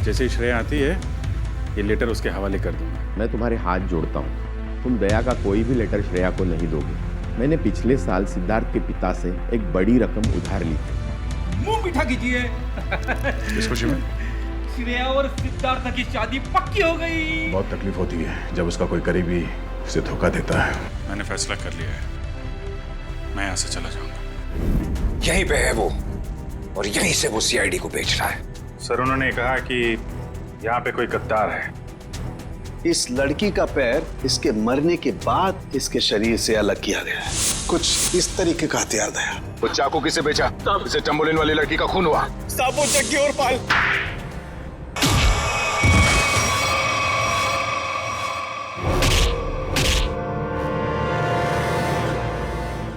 जैसे ही श्रेया आती है ये लेटर उसके हवाले कर दूंगा। मैं तुम्हारे हाथ जोड़ता हूँ, तुम दया का कोई भी लेटर श्रेया को नहीं दोगे। मैंने पिछले साल सिद्धार्थ के पिता से एक बड़ी रकम उधार ली थी। मुंह मीठा कीजिए। इस खुशी में श्रेया और सिद्धार्थ की शादी पक्की हो गई। बहुत तकलीफ होती है जब उसका कोई करीबी उसे धोखा देता है। मैंने फैसला कर लिया है, मैं यहाँ से चला जाऊंगा। यहीं पे है वो, और यहीं से वो सीआईडी को बेच रहा है। सर उन्होंने कहा कि यहाँ पे कोई गद्दार है। इस लड़की का पैर इसके मरने के बाद इसके शरीर से अलग किया गया है। कुछ इस तरीके का हथियार दया। वो चाकू किसे बेचा? इसे चंबोलिन वाली लड़की का खून हुआ। साबु, जग्गी और पाल।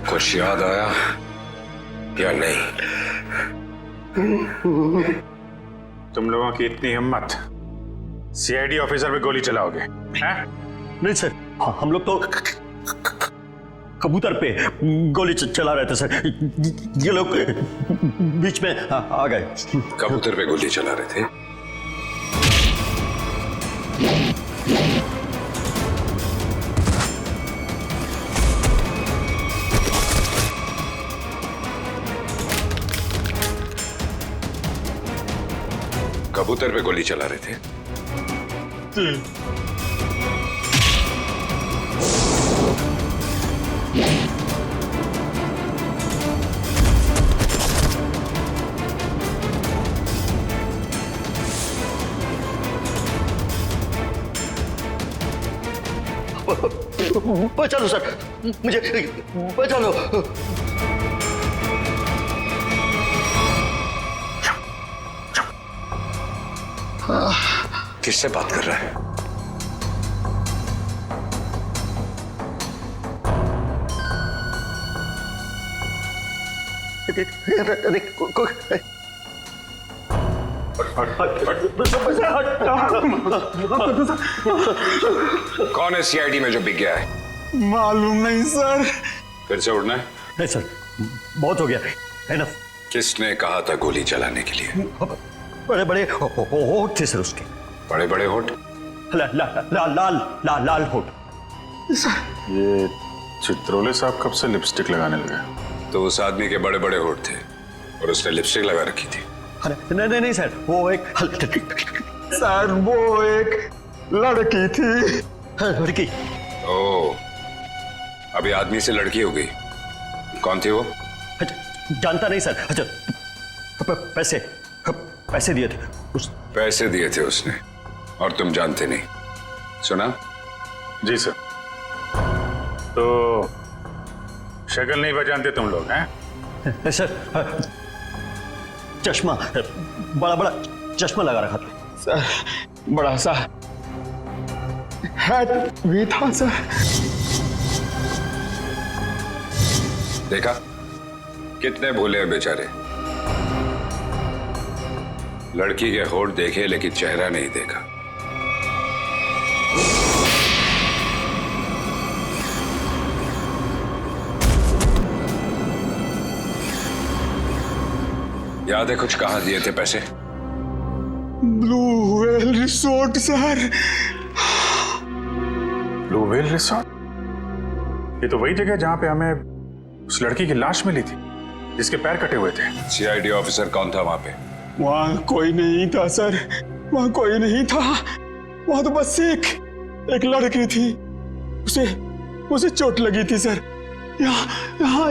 कुछ याद आया या नहीं? तुम लोगों की इतनी हिम्मत, सीआईडी ऑफिसर पे गोली चलाओगे हैं? नहीं सर, हम लोग तो कबूतर पे गोली चला रहे थे सर। ये लोग बीच में आ गए। कबूतर पे गोली चला रहे थे? कबूतर पे गोली चला रहे थे? बचा लो सर, मुझे बचा लो। किससे बात कर रहा है? कौन है सीआईडी में जो बिक गया है? मालूम नहीं सर। फिर से उड़ना है? नहीं सर, बहुत हो गया, एनफ। किसने कहा था गोली चलाने के लिए? बड़े बड़े होठ थे सर उसके। बड़े बड़े होठ? लाल होठ। ये चित्रोले साहब कब से लिपस्टिक लगाने लगे? तो उस आदमी के बड़े बड़े होठ थे और उसने लिपस्टिक लगा रखी थी। नहीं सर, वो एक सर वो एक लड़की थी। लड़की? ओह, अभी आदमी से लड़की हो गई। कौन थी वो? जानता नहीं सर। अच्छा, पैसे दिए थे पैसे दिए थे उसने, और तुम जानते नहीं? सुना? जी सर। तो शक्ल नहीं पहचानते तुम लोग हैं? सर, चश्मा, बड़ा चश्मा लगा रखा था सर। बड़ा सा हैट भी था सर। देखा कितने भोले हैं बेचारे। लड़की के होठ देखे लेकिन चेहरा नहीं देखा। याद है कुछ कहाँ दिए थे पैसे? Blue whale resort sir. Blue whale resort? ये तो वही जगह जहां पे हमें उस लड़की की लाश मिली थी जिसके पैर कटे हुए थे। सीआईडी ऑफिसर कौन था वहां पे? वहां कोई नहीं था सर, वहां कोई नहीं था। वहां तो बस एक लड़की थी, उसे चोट लगी थी सर। यहाँ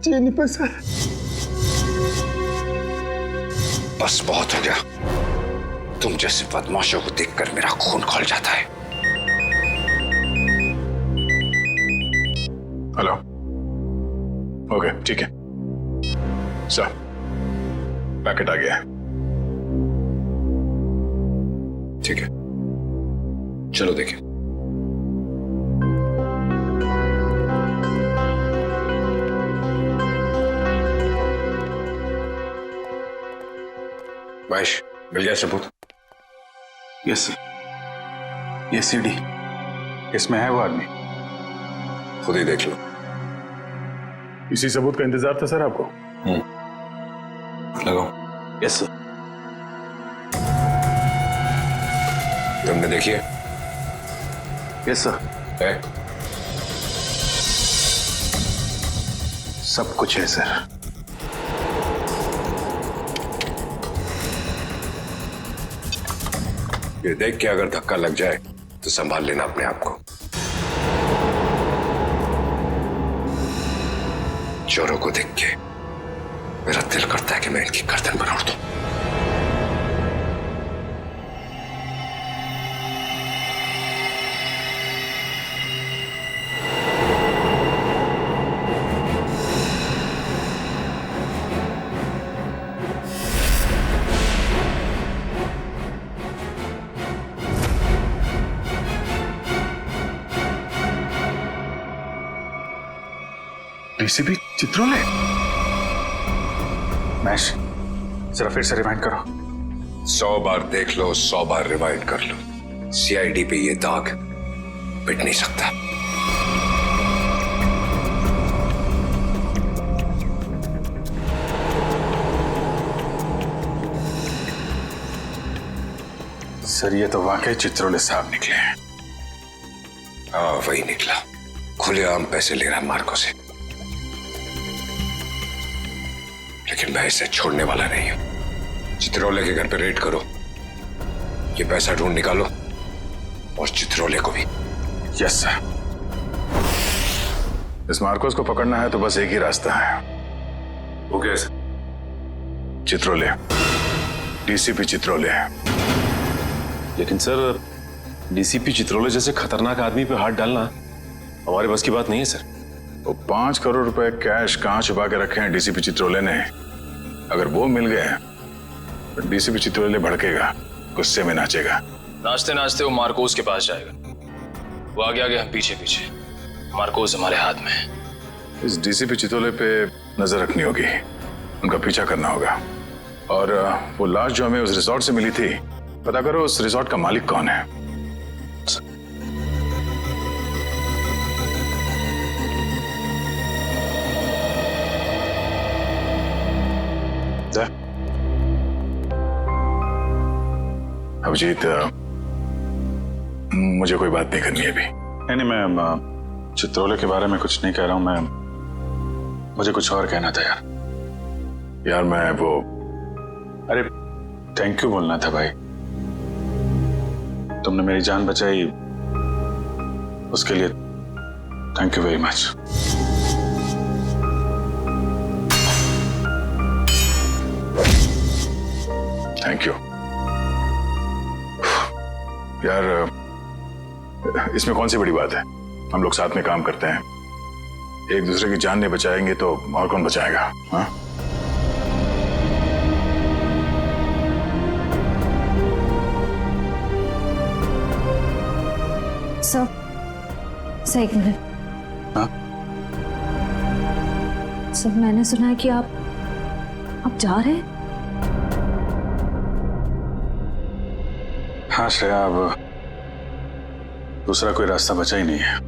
चीनी पे सर। बस बहुत हो गया। तुम जैसे बदमाशों को देखकर मेरा खून खौल जाता है। हेलो, ओके ठीक है सर, पैकेट आ गया है। ठीक है, चलो देखें। महेश, मिल गया सबूत? Yes sir. ये सीडी, इसमें है वो आदमी। खुद ही देख लो। इसी सबूत का इंतजार था सर आपको? लगाओ। Yes sir. तुमने देखी है? Yes sir. है? सब कुछ है सर। ये देख के अगर धक्का लग जाए तो संभाल लेना अपने आप को। चोरों को देख के मेरा दिल करता है कि मैं इनकी गर्दन पर उड़ दूं। डीसीपी चित्रोले। मैश जरा फिर से रिमाइंड करो। 100 बार देख लो, 100 बार रिवाइंड कर लो, सीआईडी पे ये दाग मिट नहीं सकता। सर ये तो वाकई चित्रोले साहब निकले हैं। हाँ वही निकला। खुलेआम पैसे ले रहा मार्को से, लेकिन मैं इसे छोड़ने वाला नहीं हूं। चित्रोले के घर पे रेड करो, ये पैसा ढूंढ निकालो और चित्रोले को भी। Yes sir. इस मार्कोस को पकड़ना है तो बस एक ही रास्ता है। वो कैसे? चित्रोले, डीसीपी चित्रोले। लेकिन सर डीसीपी चित्रोले जैसे खतरनाक आदमी पे हाथ डालना हमारे बस की बात नहीं है सर। वो 5 करोड़ रुपए कैश कहां छुपा के रखे हैं डीसीपी चित्रोले ने। अगर वो मिल गए तो डीसीपी चित्रोले भड़केगा, गुस्से में नाचेगा। नाचते नाचते वो मार्कोस के पास जाएगा। वो आगे आगे हम पीछे पीछे। मार्कोस हमारे हाथ में है। इस डीसीपी चित्रोले पे नजर रखनी होगी, उनका पीछा करना होगा। और वो लाश जो हमें उस रिसोर्ट से मिली थी, पता करो उस रिसोर्ट का मालिक कौन है। अभिजीत, मुझे कोई बात नहीं करनी है अभी। नहीं, मैं चित्रोले के बारे में कुछ नहीं कह रहा हूं। मुझे कुछ और कहना था यार मैं वो, अरे थैंक यू बोलना था भाई। तुमने मेरी जान बचाई, उसके लिए thank you very much. Thank you यार। इसमें कौन सी बड़ी बात है? हम लोग साथ में काम करते हैं, एक दूसरे की जान नहीं बचाएंगे तो और कौन बचाएगा? हाँ सर, एक मिनट। हाँ? सर मैंने सुना है कि आप जा रहे हैं। हाँ श्रेया, अब दूसरा कोई रास्ता बचा ही नहीं है।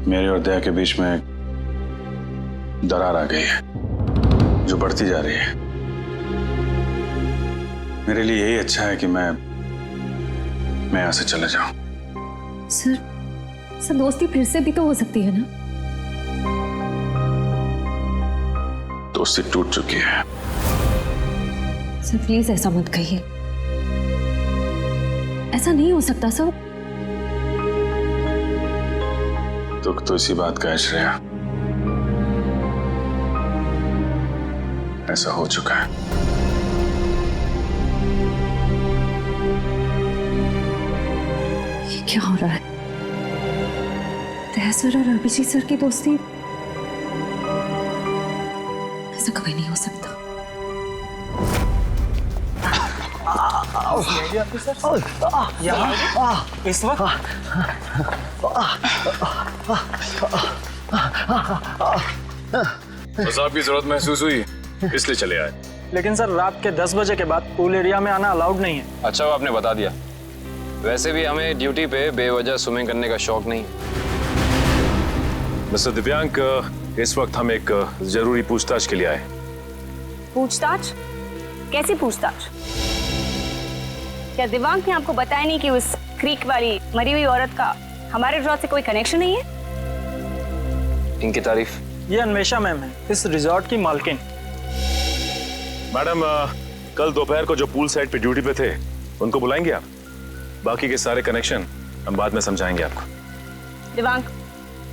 मेरे और दया के बीच में दरार आ गई है जो बढ़ती जा रही है। मेरे लिए यही अच्छा है कि मैं यहाँ से चले जाऊं। सर दोस्ती फिर से भी तो हो सकती है ना? दोस्ती टूट चुकी है। सर प्लीज ऐसा मत कहिए, ऐसा नहीं हो सकता सर। दुख तो इसी बात का है श्रेया, ऐसा हो चुका है। ये क्या हो रहा है? दया सर और अभिजीत सर की दोस्ती, ऐसा कभी नहीं हो सकता। इस वक्त बस आपकी जरूरत महसूस हुई इसलिए चले आए। लेकिन सर रात के 10 बजे के बाद पूल एरिया में आना अलाउड नहीं है। अच्छा वो आपने बता दिया। वैसे भी हमें ड्यूटी पे बेवजह स्विमिंग करने का शौक नहीं है। मिस्टर दिव्यांक, इस वक्त हम एक जरूरी पूछताछ के लिए आए। 'पूछताछ'? कैसी पूछताछ? क्या दिवांग ने आपको बताया नहीं कि उस क्रीक वाली मरी हुई औरत का हमारे रिजॉर्ट से कोई कनेक्शन नहीं है? इनकी तारीफ? ये अन्वेषा मैम है, इस रिजॉर्ट की मालकिन। मैडम कल दोपहर को जो पूल साइड पे ड्यूटी पे थे उनको बुलाएंगे आप? बाकी के सारे कनेक्शन हम बाद में समझाएंगे आपको। दिवांग,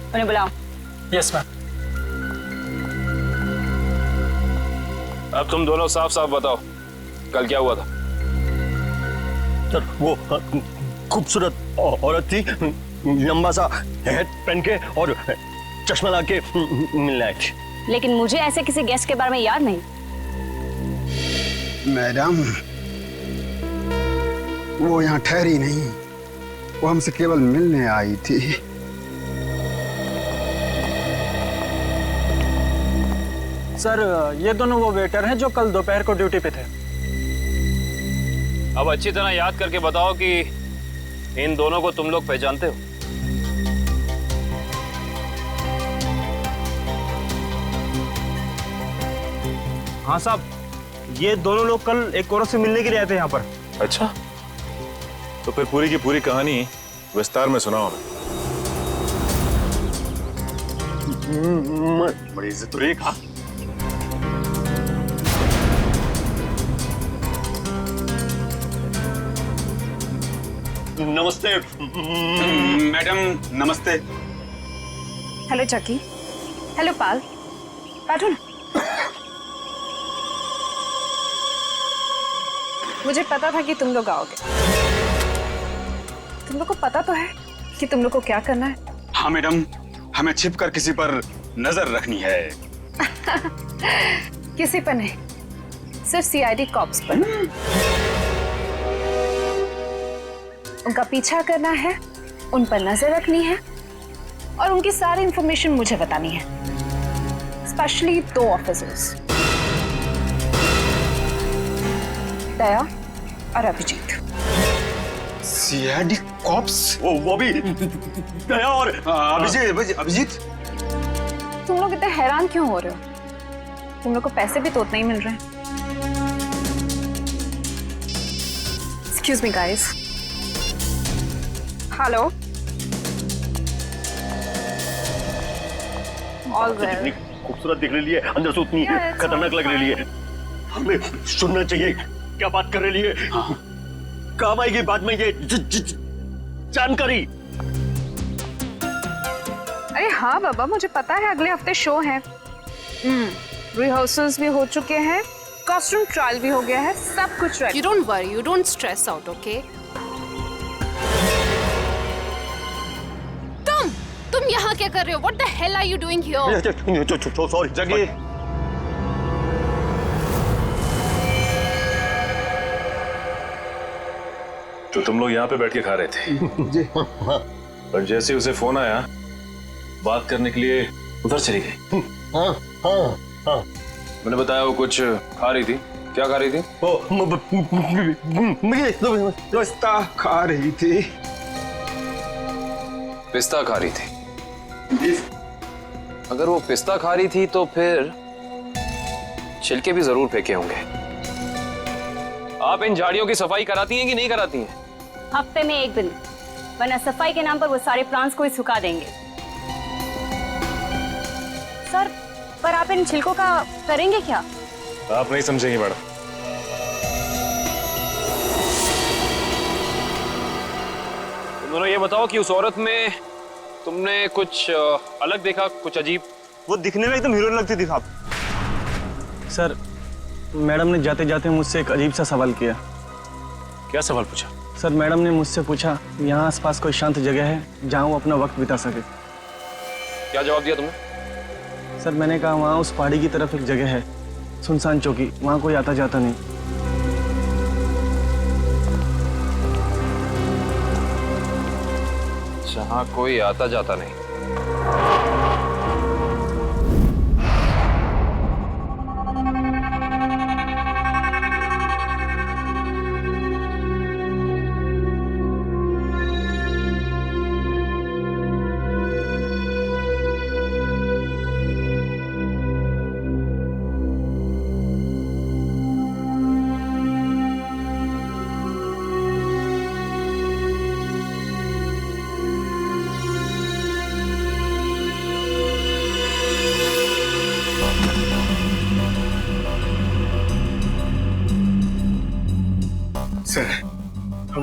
उन्हें बुलाओ। Yes ma'am. अब तुम दोनों साफ साफ बताओ, कल क्या हुआ था? सर वो खूबसूरत औरत थी, लंबा सा हेड पहन के और चश्मा ला के मिलने आई थी। लेकिन मुझे ऐसे किसी गेस्ट के बारे में याद नहीं। मैडम, वो यहाँ ठहरी नहीं, वो हमसे केवल मिलने आई थी। सर ये दोनों वो वेटर हैं जो कल दोपहर को ड्यूटी पे थे। अब अच्छी तरह याद करके बताओ कि इन दोनों को तुम लोग पहचानते हो? हाँ साहब, ये दोनों लोग कल एक औरत से मिलने के लिए आए थे यहाँ पर। अच्छा, तो फिर पूरी की पूरी कहानी विस्तार में सुनाओ हमें। बड़ी इज्जत तो रही कहा। नमस्ते मैडम, नमस्ते। हेलो चकी। हेलो पाल, बैठो ना। मुझे पता था कि तुम लोग आओगे। तुम लोग को पता तो है कि तुम लोग को क्या करना है? हाँ मैडम, हमें छिपकर किसी पर नजर रखनी है। किसी पर नहीं, सिर्फ सीआईडी कॉप्स पर। उनका पीछा करना है, उन पर नजर रखनी है और उनकी सारी इंफॉर्मेशन मुझे बतानी है, स्पेशली 2 ऑफिसर्स, दया और अभिजीत। CID cops? वो भी दया और अभिजीत। तुम लोग इतने हैरान क्यों हो रहे हो? तुम लोग को पैसे भी तो उतने ही मिल रहे हैं। Excuse me guys. Hello. All well. खूबसूरत दिख रही है, अंदर से उतनी खतरनाक लग रही है। हमें सुनना चाहिए क्या बात कर रही है। काम आएगी बाद में ये जानकारी। अरे हाँ बाबा, मुझे पता है अगले हफ्ते शो है। रिहर्सल्स भी हो चुके हैं, कॉस्ट्यूम ट्रायल भी हो गया है, सब कुछ ready. You don't worry, you don't stress out, okay? तुम यहाँ क्या कर रहे हो? What the hell are you doing here? Sorry जगी। तो तुम लोग यहाँ पे बैठ के खा रहे थे जी। और जैसे उसे फोन आया बात करने के लिए उधर चली गई। हाँ। मैंने बताया वो कुछ खा रही थी। क्या खा रही थी? पिस्ता खा रही थी। पिस्ता खा रही थी? अगर वो पिस्ता खा रही थी तो फिर छिलके भी जरूर फेंके होंगे। आप इन झाड़ियों की सफाई कराती हैं कि नहीं कराती हैं? हफ्ते में 1 दिन, वरना सफाई के नाम पर वो सारे प्लांट्स को ही सुखा देंगे। सर, पर आप इन छिलकों का करेंगे क्या? आप नहीं समझेंगे मैडम। तुम दोनों ये बताओ कि उस औरत में तुमने कुछ अलग देखा, कुछ अजीब? वो दिखने में एकदम हीरोइन लगती थी साहब। सर, मैडम ने जाते जाते मुझसे एक अजीब सा सवाल किया। क्या सवाल पूछा? सर, मैडम ने मुझसे पूछा यहाँ आसपास कोई शांत जगह है जहाँ वो अपना वक्त बिता सके। क्या जवाब दिया तुमने? सर, मैंने कहा वहाँ उस पहाड़ी की तरफ एक जगह है, सुनसान चौकी, वहाँ कोई आता जाता नहीं। जहाँ कोई आता जाता नहीं?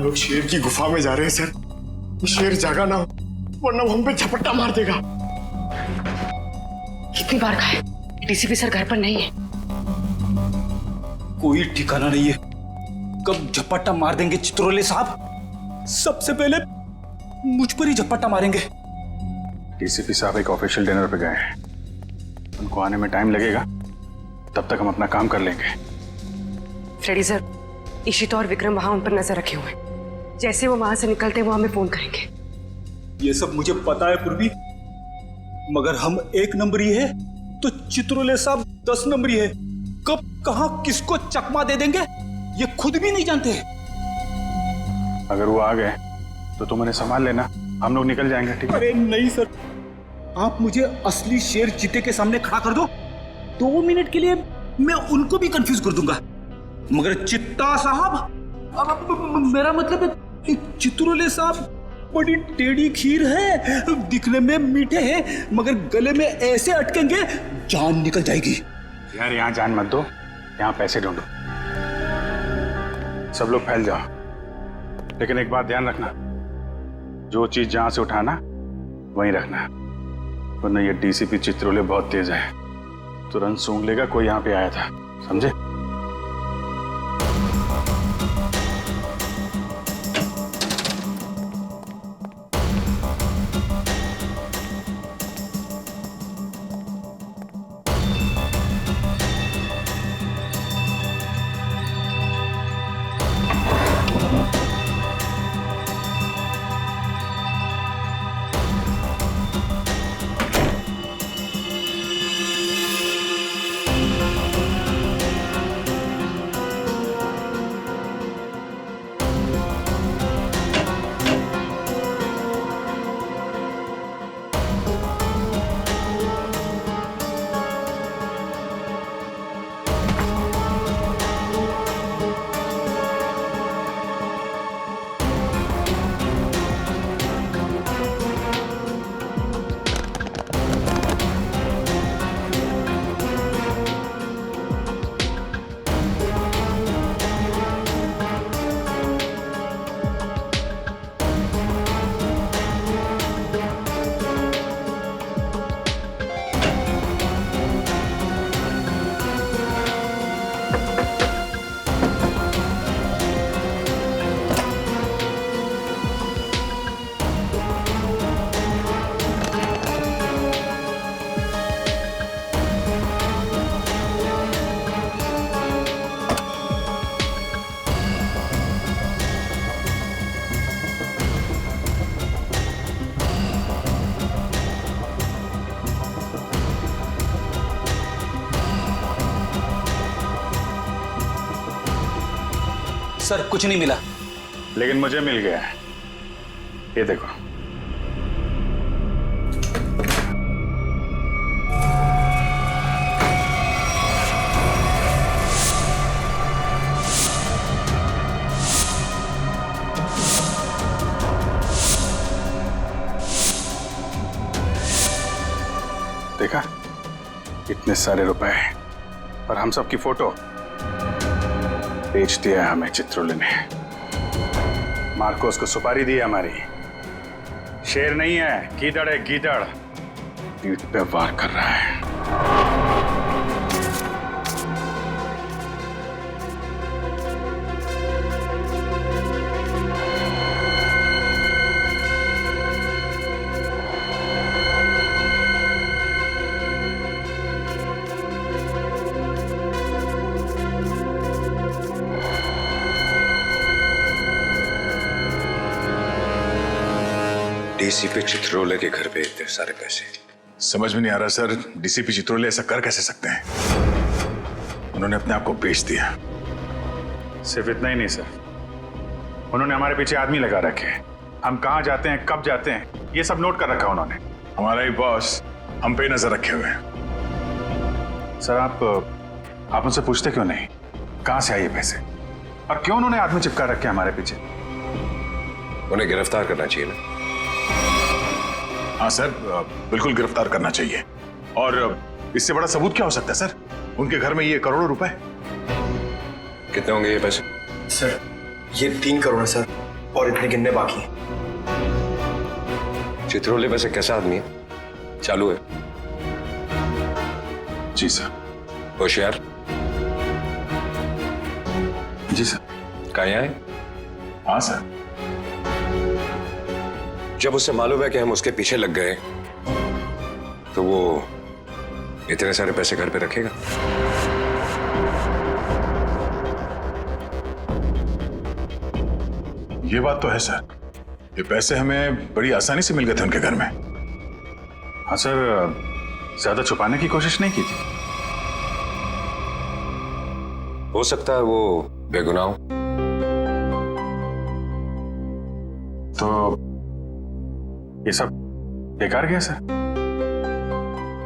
हम लोग शेर की गुफा में जा रहे हैं सर। शेर जागा ना हो, वरना वो हम पे झपट्टा मार देगा। कितनी बार कहा है, डीसीपी सर घर पर नहीं है। कोई ठिकाना नहीं है, कब झपट्टा मार देंगे चित्रोले साहब। सबसे पहले मुझ पर ही झपट्टा मारेंगे। डीसीपी साहब एक ऑफिशियल डिनर पे गए हैं, उनको आने में टाइम लगेगा, तब तक हम अपना काम कर लेंगे। फ्रेडी सर, इशिता और विक्रम वहां उन पर नजर रखे हुए हैं। जैसे वो वहां से निकलते वो हमें फोन करेंगे। ये सब मुझे पता है पूर्वी, मगर हम 1 नंबरी है तो चित्रोले साहब 10 नंबरी है। कब कहां किसको चकमा दे देंगे ये खुद भी नहीं जानते। अगर वो आ गए तो तुम उन्हें संभाल लेना, हम लोग निकल जाएंगे, ठीक है? अरे नहीं सर, आप मुझे असली शेर चीते के सामने खड़ा कर दो, 2 मिनट के लिए मैं उनको भी कंफ्यूज कर दूंगा। मगर चित्ता साहब, अब मेरा मतलब है चित्रोले साहब बड़ी टेढ़ी खीर है, दिखने में मीठे हैं मगर गले में ऐसे अटकेंगे जान निकल जाएगी। यार यहाँ जान मत दो, यहाँ पैसे ढूंढो। सब लोग फैल जाओ, लेकिन एक बात ध्यान रखना, जो चीज जहां से उठाना वहीं रखना, वरना ये डीसीपी चित्रोले बहुत तेज है, तुरंत सूंघ लेगा कोई यहाँ पे आया था, समझे? सर कुछ नहीं मिला। लेकिन मुझे मिल गया है, ये देखो। देखा, इतने सारे रुपए और हम सब की फोटो बेच दिया हमें चित्रोले ने। मार्कोस को सुपारी दी हमारी। शेर नहीं है, गीदड़ है, गीदड़। पीठ पे वार कर रहा है। डीसीपी चित्रोले के घर पे इतने सारे पैसे, समझ में नहीं आ रहा सर, डीसीपी चित्रोले ऐसा कर कैसे सकते हैं? उन्होंने अपने आप को बेच दिया। सिर्फ इतना ही नहीं सर, उन्होंने हमारे पीछे आदमी लगा रखे हैं। हम कहाँ जाते हैं, कब जाते हैं, ये सब नोट कर रखा उन्होंने। हमारा ही बॉस हम पे नजर रखे हुए हैं। सर आप उनसे पूछते क्यों नहीं कहां से आए ये पैसे, और क्यों उन्होंने आदमी चिपका रखे हमारे पीछे? उन्हें गिरफ्तार करना चाहिए ना। हाँ सर, बिल्कुल गिरफ्तार करना चाहिए। और इससे बड़ा सबूत क्या हो सकता है सर? उनके घर में ये करोड़ों रुपए। कितने होंगे ये पैसे? सर ये 3 करोड़ है सर। और इतने गिनने बाकी हैं। चित्रोले वैसे कैसा आदमी है? चालू है? जी सर। होशियार? जी सर। कहाँ है? हाँ सर। जब उसे मालूम है कि हम उसके पीछे लग गए तो वो इतने सारे पैसे घर पे रखेगा? ये बात तो है सर, ये पैसे हमें बड़ी आसानी से मिल गए थे उनके घर में। हाँ सर, ज्यादा छुपाने की कोशिश नहीं की थी। हो सकता है वो बेगुनाह हो। तो ये सब बेकार गया सर?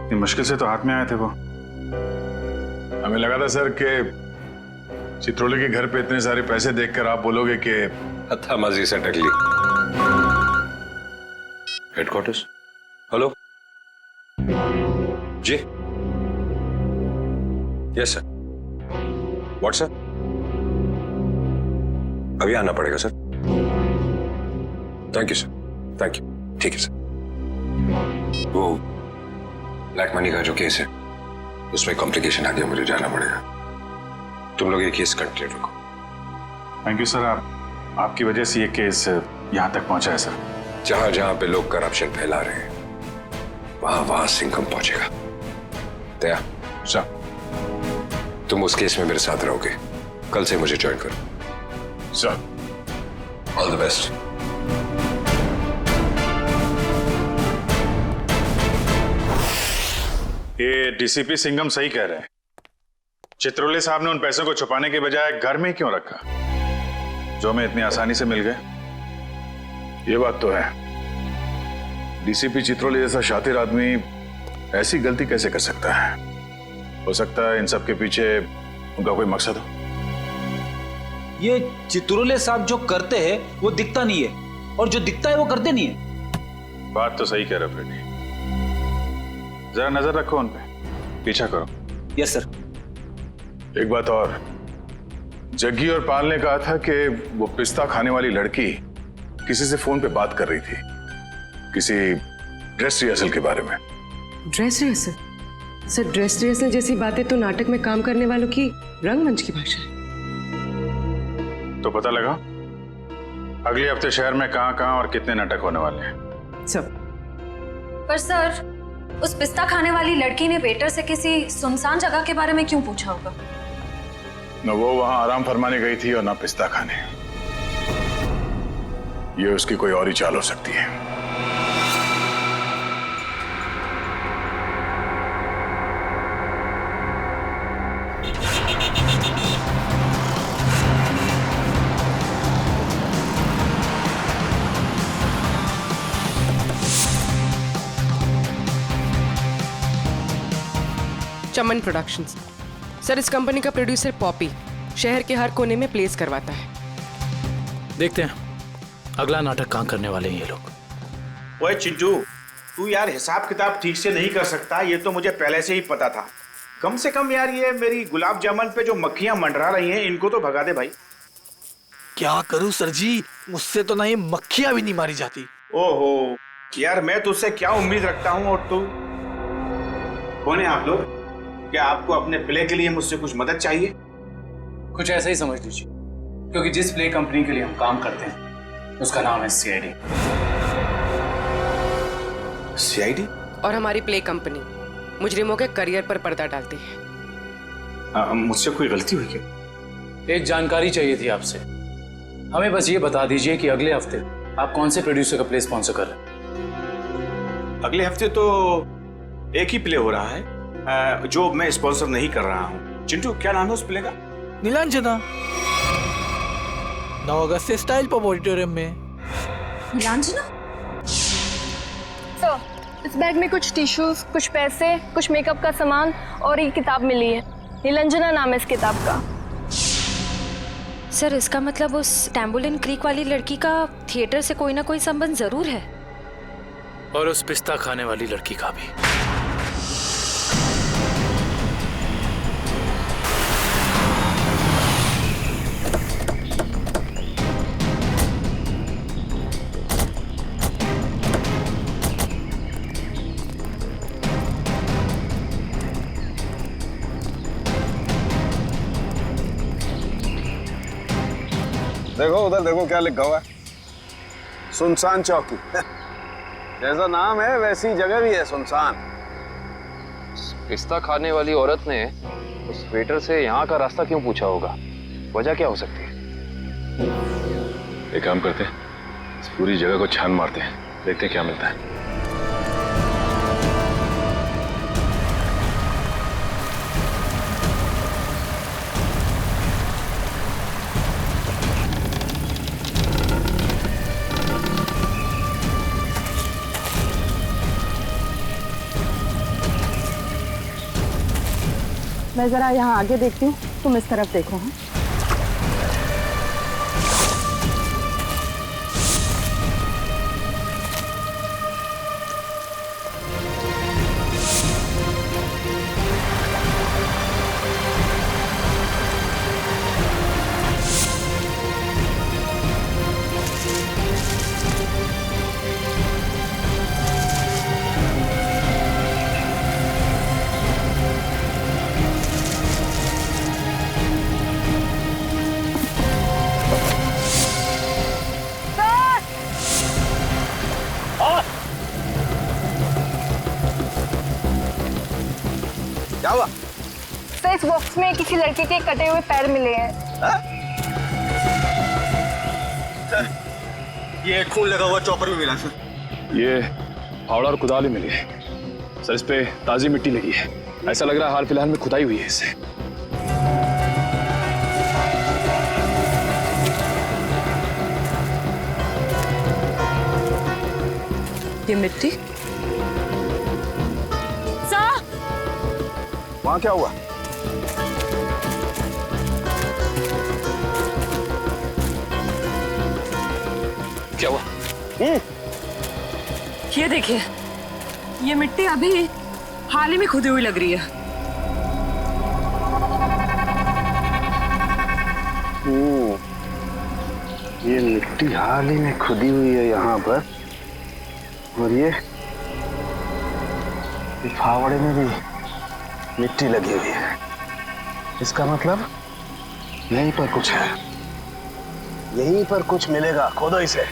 इतनी मुश्किल से तो हाथ में आए थे वो। हमें लगा था सर कि चित्रोले के घर पे इतने सारे पैसे देखकर आप बोलोगे कि हत्थामाजी से टकली। हेडक्वार्टर्स? हेलो जी। Yes sir. What sir? अभी आना पड़ेगा sir. Thank you sir, thank you. ठीक है सर। वो ब्लैक मनी का जो केस है उसमें कॉम्प्लिकेशन आ गया, मुझे जाना पड़ेगा। तुम लोग ये केस कंटिन्यू रखो। Thank you sir. आपकी वजह से ये केस यहाँ तक पहुंचा है सर। जहां जहां पे लोग करप्शन फैला रहे हैं वहां वहां सिंघम पहुंचेगा। दया सर, तुम उस केस में मेरे साथ रहोगे। कल से मुझे ज्वाइन करो सर। All the best. ये डीसीपी सिंघम सही कह रहे हैं। चित्रोले साहब ने उन पैसों को छुपाने के बजाय घर में ही क्यों रखा, जो हमें इतनी आसानी से मिल गए। ये बात तो है, डीसीपी चित्रोले जैसा शातिर आदमी ऐसी गलती कैसे कर सकता है? हो सकता है इन सब के पीछे उनका कोई मकसद हो। ये चित्रोले साहब जो करते हैं वो दिखता नहीं है, और जो दिखता है वो करते नहीं है। बात तो सही कह रहे फ्रेडी। जरा नजर रखो उन पे, पीछा करो। Yes sir. एक बात और, जग्गी और पाल ने कहा था कि वो पिस्ता खाने वाली लड़की किसी से फोन पे बात कर रही थी, किसी ड्रेस रिहर्सल के बारे में। Dress rehearsal? Sir, dress rehearsal जैसी बातें तो नाटक में काम करने वालों की रंगमंच की भाषा है। तो पता लगा अगले हफ्ते शहर में कहां और कितने नाटक होने वाले हैं? सब। पर सर, उस पिस्ता खाने वाली लड़की ने वेटर से किसी सुनसान जगह के बारे में क्यों पूछा होगा? न वो वहां आराम फरमाने गई थी और ना पिस्ता खाने। ये उसकी कोई और ही चाल हो सकती है। चमन प्रोडक्शंस। सर, इस कंपनी का प्रोड्यूसर पॉपी शहर के हर कोने में प्लेस करवाता है। देखते हैं अगला नाटक कहाँ करने वाले हैं ये लोग। ओए चिंटू, तू यार हिसाब किताब ठीक से नहीं कर सकता, ये तो मुझे पहले से ही पता था। कम से कम यार ये मेरी गुलाब जामुन पे जो मक्खियां मंडरा रही हैं इनको तो भगा दे भाई। क्या करूं सर जी, मुझसे तो ना ये मक्खियां भी नहीं मारी जाती। ओहो यार, मैं तुझसे क्या उम्मीद रखता हूँ। और तू कौन है आप लोग? क्या आपको अपने प्ले के लिए मुझसे कुछ मदद चाहिए? कुछ ऐसा ही समझ लीजिए, क्योंकि जिस प्ले कंपनी के लिए हम काम करते हैं उसका नाम है सीआईडी। सीआईडी? और हमारी प्ले कंपनी मुजरिमों के करियर पर पर्दा डालती है। मुझसे कोई गलती हुई क्या? एक जानकारी चाहिए थी आपसे। हमें बस ये बता दीजिए कि अगले हफ्ते आप कौन से प्रोड्यूसर का प्ले स्पॉन्सर कर रहे हैं? अगले हफ्ते तो एक ही प्ले हो रहा है जो मैं स्पॉन्सर नहीं कर रहा हूँ। चिंटू, क्या नाम है उस प्ले का? नीलांजना। 9 अगस्त से स्टाइल पब ऑडिटोरियम में। नीलांजना? सर, इस बैग में कुछ टिश्यूज, कुछ पैसे, कुछ मेकअप का सामान और एक किताब मिली है। नीलांजना नाम है इस किताब का। सर, इसका मतलब उस टैम्बुलिन क्रीक वाली लड़की का थिएटर से कोई ना कोई संबंध जरूर है। और उस पिस्ता खाने वाली लड़की का भी। देखो उधर देखो क्या लिखा हुआ है, सुनसान चौकी। जैसा नाम है वैसी जगह भी है, सुनसान। पिस्ता खाने वाली औरत ने उस वेटर से यहाँ का रास्ता क्यों पूछा होगा? वजह क्या हो सकती है? एक काम करते हैं, इस पूरी जगह को छान मारते हैं, देखते हैं क्या मिलता है। मैं जरा यहाँ आगे देखती हूँ, तुम इस तरफ देखो। हाँ, क्या हुआ? सर, इस बॉक्स में किसी लड़के के कटे हुए पैर मिले हैं। ये खून लगा हुआ चॉपर भी मिला सर। ये फावड़ा और कुदाल ही मिली है सर, इस पे ताजी मिट्टी लगी है। ऐसा लग रहा है हाल फिलहाल में खुदाई हुई है इससे। ये मिट्टी वहां क्या हुआ? क्या हुआ? ये देखिए, ये मिट्टी अभी हाल ही में खुदी हुई लग रही है। ये मिट्टी हाल ही में खुदी हुई है यहाँ पर, और ये फावड़े में भी मिट्टी लगी हुई है। इसका मतलब यहीं पर कुछ है, यहीं पर कुछ मिलेगा। खोदो इसे।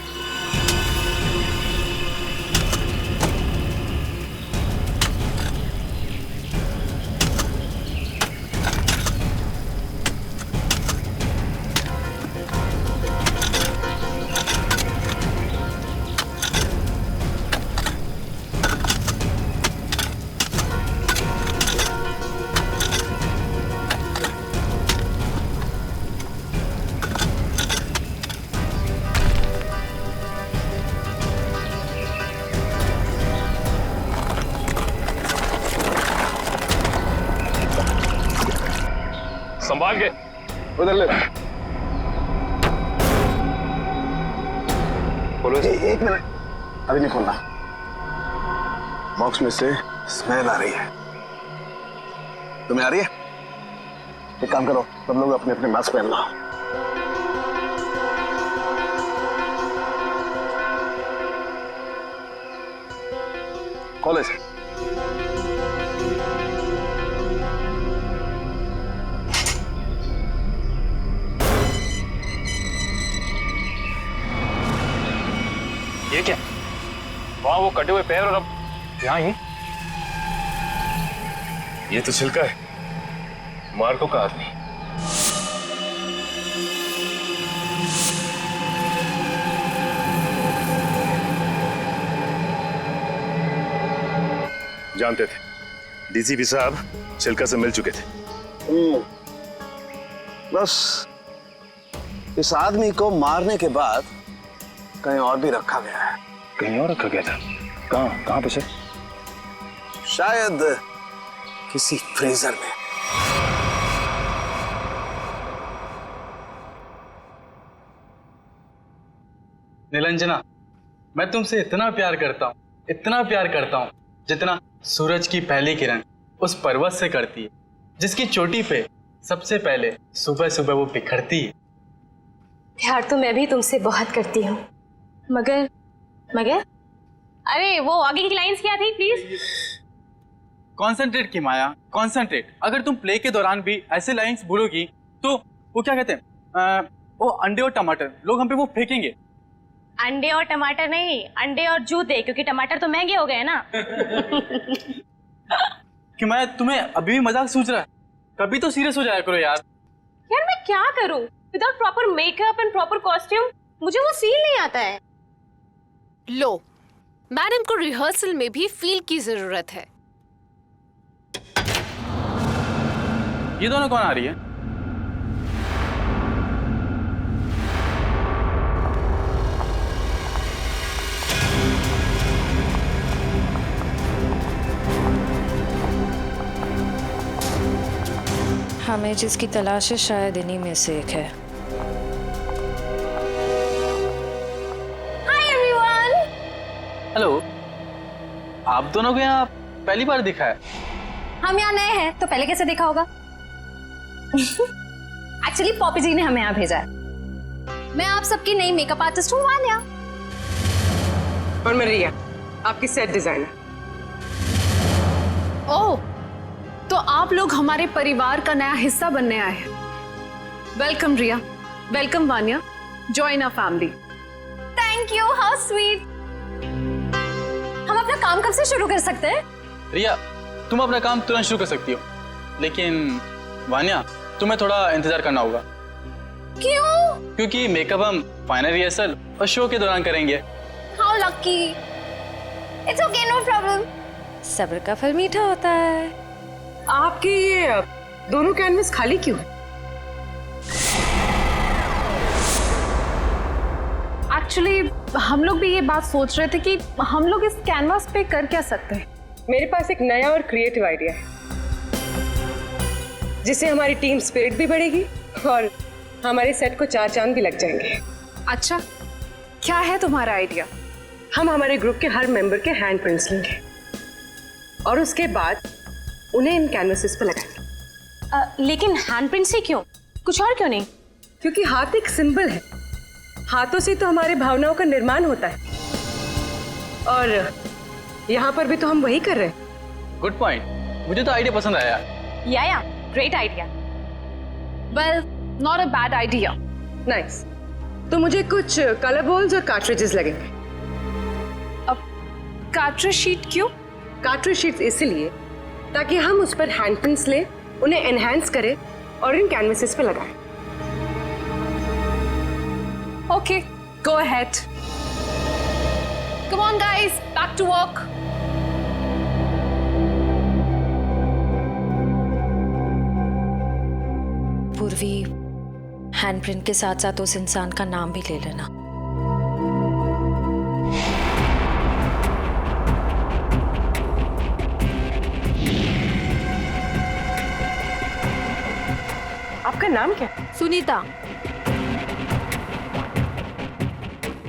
संभाल के उधर ले। बोलो। एक मिनट, अभी नहीं खोलना। बॉक्स में से स्मेल आ रही है। तुम्हें आ रही है? एक काम करो, सब लोग अपने अपने मास्क पहन लो। खोलो इसे। ये क्या? वहां वो कटे हुए पैर और अब यहाँ ही। ये तो छिलका है, मार्को का आदमी। जानते थे डीसीपी साहब छिलका से मिल चुके थे। बस इस आदमी को मारने के बाद कहीं और भी रखा गया है। कहीं और रखा गया था? कहाँ पे सर? शायद किसी फ्रीजर में। निरंजना, मैं तुमसे इतना प्यार करता हूँ, इतना प्यार करता हूँ, जितना सूरज की पहली किरण उस पर्वत से करती है, जिसकी चोटी पे सबसे पहले सुबह सुबह वो बिखरती है। प्यार तो मैं भी तुमसे बहुत करती हूँ, मगर अरे वो आगे की लाइंस क्या थी प्लीज? कॉन्सेंट्रेट की माया, कॉन्सेंट्रेट। अगर तुम प्ले के दौरान भी ऐसे लाइंस भूलोगी तो वो क्या कहते हैं, वो अंडे और टमाटर लोग हम पे वो फेंकेंगे। अंडे और टमाटर नहीं, अंडे और जूते, क्योंकि टमाटर तो महंगे हो गए ना। कि मैं तुम्हें अभी भी मजाक सूझ रहा है, कभी तो सीरियस हो जाया करो यार। यार मैं क्या करूं without proper makeup and proper costume, मुझे वो फील नहीं आता है। लो, मैडम को रिहर्सल में भी फील की जरूरत है। ये दोनों कौन आ रही है? हमें जिसकी तलाश है शायद इन्हीं में से एक है। Hi everyone. हेलो, आप दोनों को यहाँ पहली बार दिखा है? हम यहाँ नए हैं तो पहले कैसे देखा होगा? एक्चुअली पॉपी जी ने हमें यहाँ भेजा है। मैं आप सबकी नई मेकअप आर्टिस्ट हूँ वान्या। और मैं रिया, आपकी सेट डिजाइनर। ओह, तो आप लोग हमारे परिवार का नया हिस्सा बनने आए हैं। Welcome Riya, welcome Vanya, join our family. Thank you, how sweet. हम अपना काम कब से शुरू कर सकते हैं? रिया, तुम अपना काम तुरंत शुरू कर सकती हो, लेकिन वान्या तुम्हें थोड़ा इंतजार करना होगा। क्यों? क्योंकि मेकअप हम फाइनल रिहर्सल और शो के दौरान करेंगे। How lucky. It's okay, no problem. सब्र का फल मीठा होता है। आपके ये दोनों कैनवस खाली क्यों है? एक्चुअली हम लोग भी ये बात सोच रहे थे कि हम लोग इस कैनवास पे कर क्या सकते हैं। मेरे पास एक नया और क्रिएटिव आइडिया है, जिससे हमारी टीम स्पिरिट भी बढ़ेगी और हमारे सेट को 4 चांद भी लग जाएंगे। अच्छा, क्या है तुम्हारा आइडिया? हम हमारे ग्रुप के हर मेंबर के हैंड प्रिंट्स लेंगे और उसके बाद उन्हें इन कैनवसेस पर लगाएंगे। लेकिन हैंडप्रिंट्स ही क्यों, कुछ और क्यों नहीं? क्योंकि हाथ एक सिंबल है, हाथों से तो हमारे भावनाओं का निर्माण होता है और यहाँ पर भी तो हम वही कर रहे हैं। गुड पॉइंट, मुझे तो आइडिया पसंद आया। या great idea. Well, not a bad idea. Nice. तो मुझे कुछ कलर बॉल्स और कार्ट्रिजेस लगेंगे। अब कार्ट्रिज शीट क्यों? कार्ट्रिज शीट्स इसलिए ताकि हम उस पर हैंड प्रिंट्स लें, उन्हें एनहांस करें और इन कैनवसेस पे लगाएं। Okay, go ahead. Come on guys, back to work. Purvi, handprint के साथ साथ उस इंसान का नाम भी ले लेना। आपका नाम क्या? सुनीता।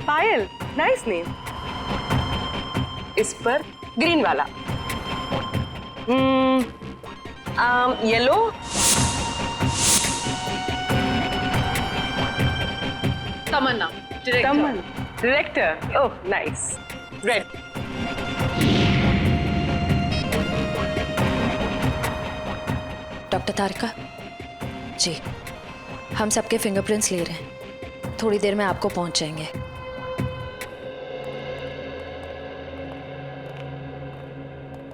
Payal, nice name. इस पर ग्रीन वाला। Yellow. Tamanna, director. Oh nice. Red. Doctor Tarika ji, हम सबके फिंगरप्रिंट्स ले रहे हैं, थोड़ी देर में आपको पहुंच जाएंगे।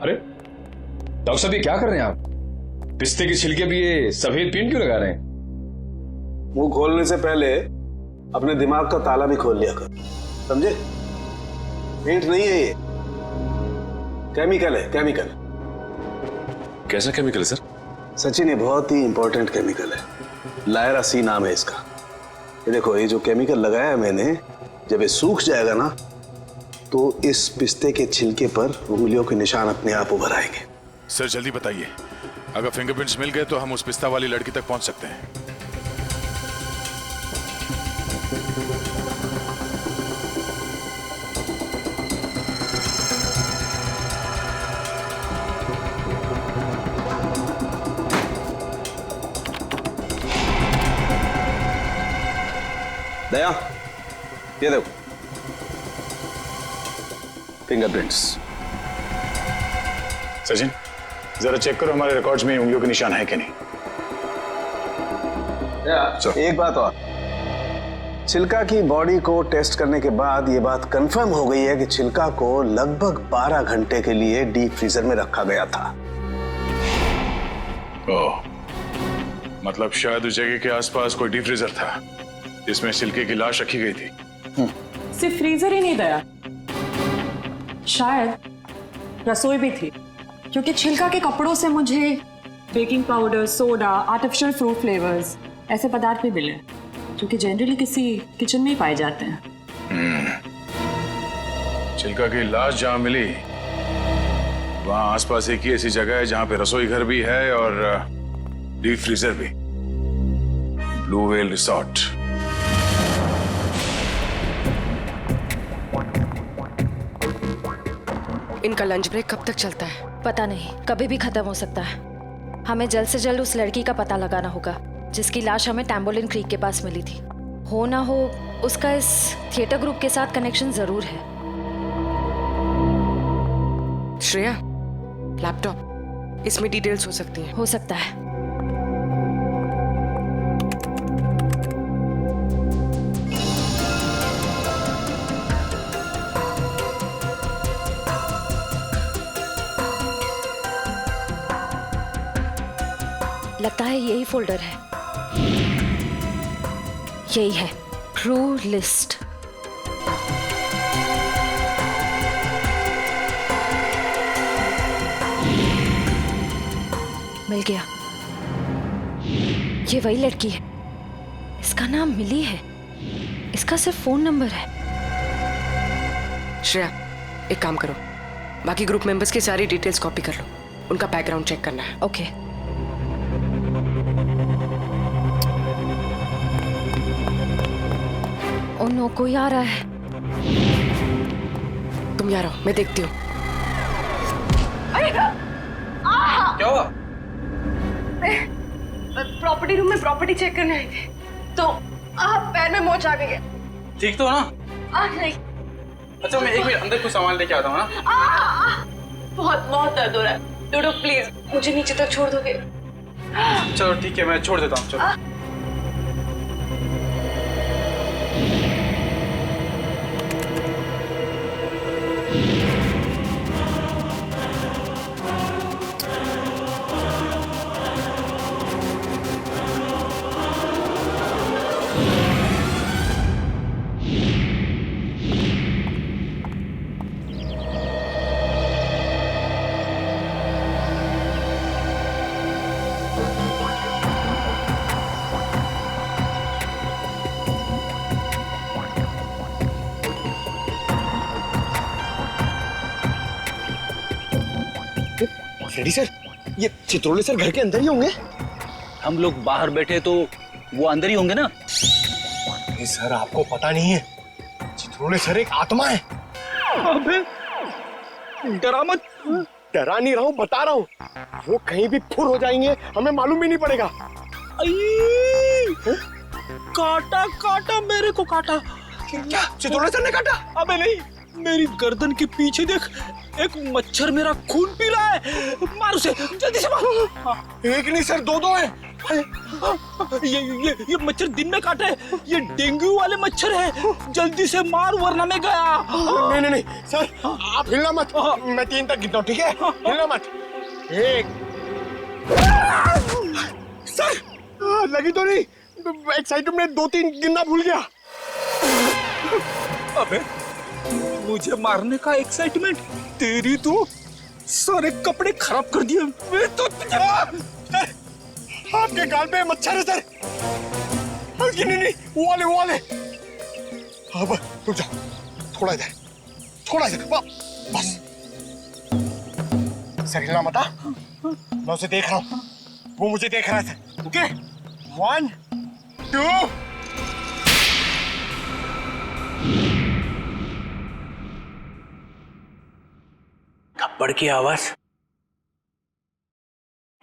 अरे डॉक्टर साहब, ये क्या कर रहे हैं आप? पिस्ते के छिलके भी ये सफेद पेंट क्यों लगा रहे हैं? मुंह खोलने से पहले अपने दिमाग का ताला भी खोल लिया कर, समझे? पेंट नहीं है ये, केमिकल है, केमिकल। कैसा केमिकल है सर? सचिन, ये बहुत ही इंपॉर्टेंट केमिकल है, लायरा सी नाम है इसका। ये देखो, ये जो केमिकल लगाया है मैंने, जब ये सूख जाएगा ना तो इस पिस्ते के छिलके पर उंगलियों के निशान अपने आप उभर आएंगे। सर जल्दी बताइए, अगर फिंगरप्रिंट्स मिल गए तो हम उस पिस्ता वाली लड़की तक पहुंच सकते हैं। दया, ये देखो फिंगरप्रिंट्स। सचिन, जरा चेक करो हमारे रिकॉर्ड्स में उंगलियों के निशान है कि नहीं। एक बात और, चिल्का की बॉडी को टेस्ट करने के बाद ये बात कंफर्म हो गई है कि चिल्का को लगभग 12 घंटे के लिए डीप फ्रीजर में रखा गया था। ओह, मतलब शायद उस जगह के आसपास कोई डीप फ्रीजर था जिसमें चिल्के की लाश रखी गई थी। सिर्फ फ्रीजर ही नहीं दया, शायद रसोई भी थी, क्योंकि छिलका के कपड़ों से मुझे baking powder, soda, artificial fruit flavours ऐसे पदार्थ भी मिले जो कि जनरली किसी किचन में ही पाए जाते हैं। चिल्का की लाश जहां मिली वहां आसपास एक ही ऐसी जगह है जहां पे रसोई घर भी है और डीप फ्रीजर भी। Blue whale resort. इनका लंच ब्रेक कब तक चलता है? पता नहीं, कभी भी खत्म हो सकता है। हमें जल्द से जल्द उस लड़की का पता लगाना होगा जिसकी लाश हमें टैम्बोलिन क्रीक के पास मिली थी। हो ना हो उसका इस थिएटर ग्रुप के साथ कनेक्शन जरूर है। श्रेया, लैपटॉप, इसमें डिटेल्स हो सकती हैं। हो सकता है। लगता है यही फोल्डर है। यही है, ट्रू लिस्ट। मिल गया। ये वही लड़की है। इसका नाम मिली है। इसका सिर्फ फोन नंबर है। श्रेया, एक काम करो, बाकी ग्रुप मेंबर्स की सारी डिटेल्स कॉपी कर लो, उनका बैकग्राउंड चेक करना है। ओके। ओ नो, कोई आ रहा है। तुम यहाँ रहो, मैं देखती हूँ। क्या हुआ? प्रॉपर्टी रूम में प्रॉपर्टी चेक करने आई थी तो पैर में मोच आ गई है। ठीक तो हो ना? नहीं। अच्छा, मैं एक मिनट अंदर कुछ सामान लेके आता हूँ ना। बहुत बहुत दर्द हो रहा है। डोडो प्लीज मुझे नीचे तक छोड़ दोगे? चलो ठीक है, मैं छोड़ देता हूँ। चलो। रेडी सर, ये चित्रोले सर घर के अंदर ही होंगे? हम लोग बाहर बैठे तो वो अंदर ही होंगे ना। नहीं सर, आपको पता नहीं है, चित्रोले सर एक आत्मा है। अबे डरा मत। डरा नहीं रहा हूँ, बता रहा हूँ, वो कहीं भी फुर हो जाएंगे, हमें मालूम भी नहीं पड़ेगा। काटा काटा, मेरे को काटा। क्या चित्रोले सर ने काटा? अबे नहीं, मेरी गर्दन के पीछे देख, एक मच्छर मेरा खून पी रहा है। मार उसे, जल्दी से मार। एक नहीं सर, दो हैं। ये मच्छर दिन में काटे, ये डेंगू वाले मच्छर है। जल्दी से मार वरना मैं गया। नहीं सर, आप हिलना मत, मैं 3 तक गिनता हूँ, ठीक है? हिलना मत। 1। सर लगी तो नहीं? एक्साइटमेंट में 2-3 गिनना भूल गया। अबे मुझे मारने का एक्साइटमेंट, तेरी तो सारे कपड़े खराब कर दिए। मैं तो आपके गाल पे मच्छर है सर। नहीं, वो वाले। अब रुक जाओ, थोड़ा इधर, बस। सर हिलना मत, मैं उसे देख रहा हूँ, वो मुझे देख रहा है सर। ओके, 1, 2। थप्पड़ की आवाज।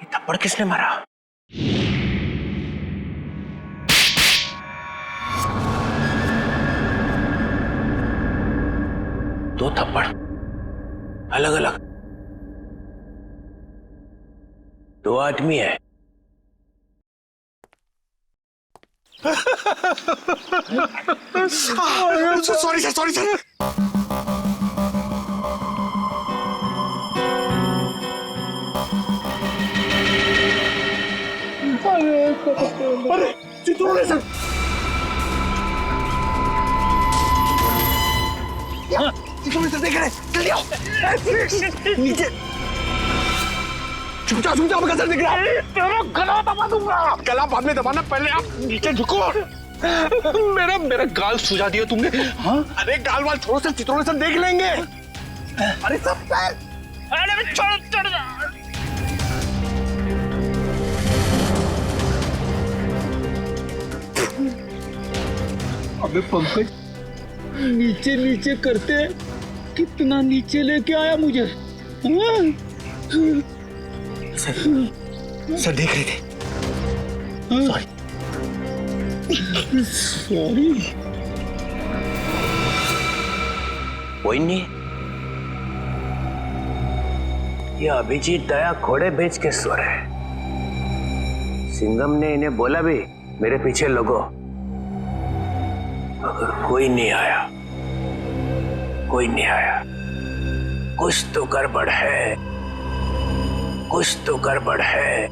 ये थप्पड़ किसने मारा? दो थप्पड़ अलग अलग, 2 आदमी है। Sorry sir, sorry sir. अरे चित्रोले सर, चित्रोले सर देख रहे, जल्दी आओ नीचे। छुप जाओ, मैं सर दिख रहा है। तेरा गला दबा दूंगा। गला बाद में दबाना, पहले आप नीचे झुको। मेरा गाल सुझा दिया तुमने। हाँ? अरे गाल वाल छोड़ो सर, चित्रोले सर देख लेंगे। अरे सब सर, अरे छोड़ो, चढ़ जा। अबे पंकज, नीचे नीचे करते कितना नीचे लेके आया मुझे। सर देख रहे थे। सॉरी। कोई नहीं, ये अभिजीत दया घोड़े बेच के सो रहे। सिंघम ने इन्हें बोला भी मेरे पीछे लगो। अगर कोई नहीं आया, कुछ तो गड़बड़ है, कुछ तो गड़बड़ है।